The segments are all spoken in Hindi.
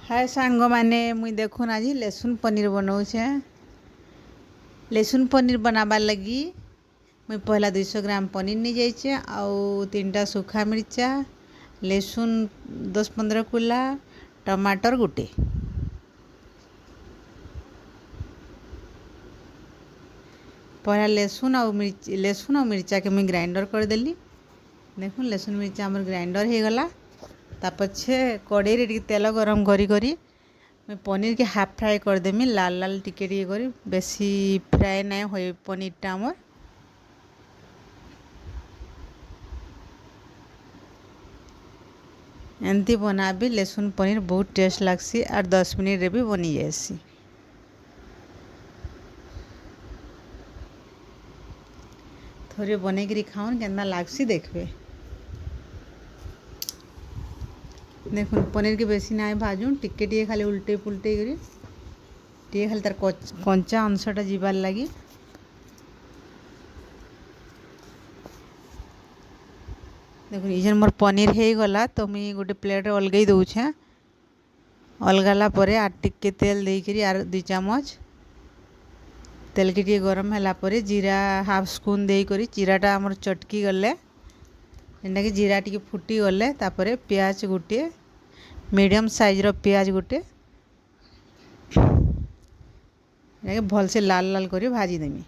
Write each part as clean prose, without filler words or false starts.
हाय सांग मैंने मुई देखुन आज लहसुन पनीर बनाऊे। लहसुन पनीर बनाबार लगी मुई पहला 200 ग्राम पनीर नहीं जाइए आउ 3टा सूखा मिर्चा लहसुन 10-15 कुला टमाटर गुटे पहला लहसुन और मिर्चा के मुई ग्राइंडर करदेली। देखुन लहसुन मिर्चा आमर ग्राइंडर हो गला। तापछे कड़े रे तेल गरम करी मैं पनीर के हाफ फ्राए करदेमी लाल लाल टिके टिके करी बेसी फ्राए ना हो पनीरटा आमर। एमती बनाबी लहसुन पनीर बहुत टेस्ट लगसी और 10 मिनट रे भी बनी जाएसी। थोड़े बने करी खाऊन केंदा लागसी देखबे। देखुन पनीर के बेसी ना भाजून टिके टिके खाली उल्टे पुल्टे करी टिके खाली तार कंचा अंशटा जीवार लगी। देखुन इजन मोर पनीर हो गला तो मुई गोटे प्लेट अलगई दउछे। अलगाला परे आर टिके तेल देकरी आर 2 चामच तेल के टिके गरम होला परे जीरा हाफ स्पून देकरी जीराटा हमर चटकी गले एंडा कि जीरा टिके फुटी गले तापरे प्याज गुटे मीडियम साइज रो प्याज गुटे भल से लाल लाल करी भाजी देमी।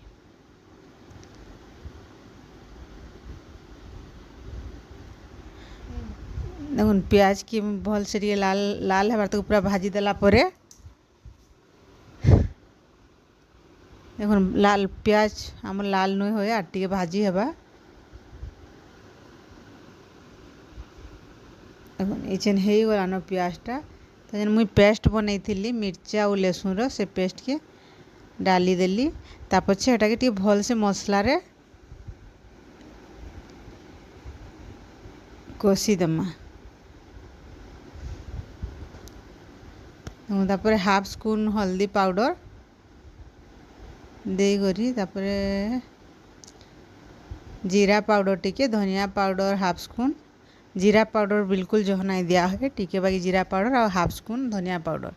देखुन प्याज की भल से टिके लाल लाल हेबार तक पूरा भाजी देला परे देखुन लाल प्याज आम लाल नुई होए आर टिके भाजी हेबा। देखुन इचेन हो गलान प्याजटा तो जेन मुई पेस्ट बनई थी मिर्चा और लहसुन रो से पेस्ट के डाली देली। तापछे एटा के टिके भल से मसला रे कषी देमा। तापरे हाफ स्पून हल्दी पाउडर दे करी तापरे जीरा पाउडर टिके धनिया पाउडर हाफ स्पून जीरा पाउडर बिल्कुल जह ना दिया है टिके बाकी जीरा पाउडर और हाफ स्पून धनिया पाउडर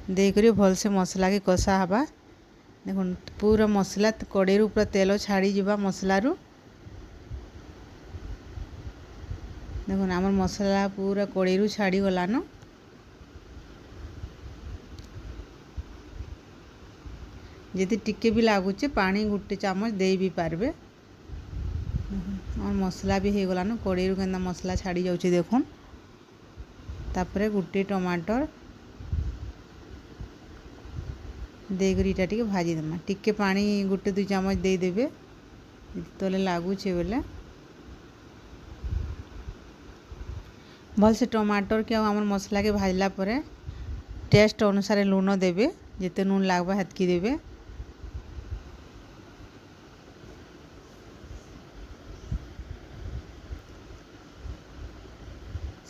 दे करी भल से मसला के कषा हवा। देखुन पूरा मसला कड़े पूरा तेल छाड़ी जीवा मसला रु। देखुन आमर मसला पूरा कड़े रु छाड़ी गलान। यदि टिके भी लगुचे पानी गोटे चामच दे भी पारबे। और मसला भी हो गलान कड़े रु केंदा मसला छाड़ी जाउची देखुन। तापरे गोटे टमाटर देकरी इटा टिके भाजी देमा टिके पानी गोटे 2 चामच दे देबे तले लगुचे बोले भल से टमाटर के आमर मसला के भाजला परे टेस्ट अनुसार लूण देबे जिते नून लागबा हेतकी देबे।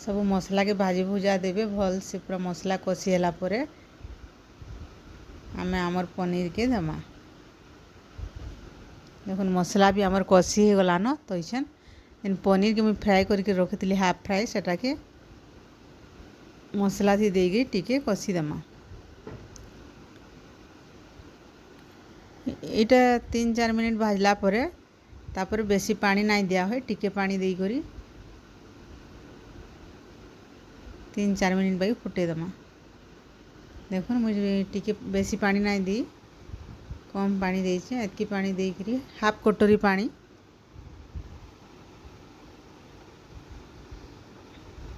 सब मसला के भाजी भुजा देबे भल से पूरा मसला कषी होला परे आमे आमर पनीर के देमा। देखुन मसला भी आमर कषी हो गलान तो इछन इन पनीर के मुई फ्राए करके रखिली हाफ फ्राए सेटा के मसला थी देगी टिके कषी देमा। इटा 3-4 मिनट भाजला परे तापर बेसी पानी ना दिया है टिके पानी दे करी 3-4 मिनट बाकी फुटे देमा। देखुन मुझे टिके बेसी पानी ना दी कम पानी देछे एतकी पानी दे करी हाफ कटोरी पानी।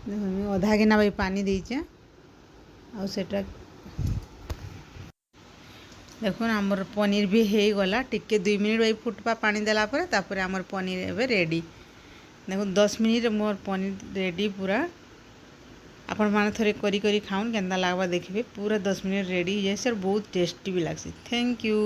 देखुन आधा गिना भाई पानी देछे आ सेटा देखुन आमर पनीर भी हो गला टिके 2 मिनट भाई फुटपा पानी देला परे तापरे आमर पनीर एबे रेडी। देखुन 10 मिनट मोर पनीर रेडी पूरा आपण माने थोड़े करी करी खाऊन केंदा लागबा देखबे पूरा 10 मिनट रेडी हो जाए सर बहुत टेस्टी भी लागसी। Thank you.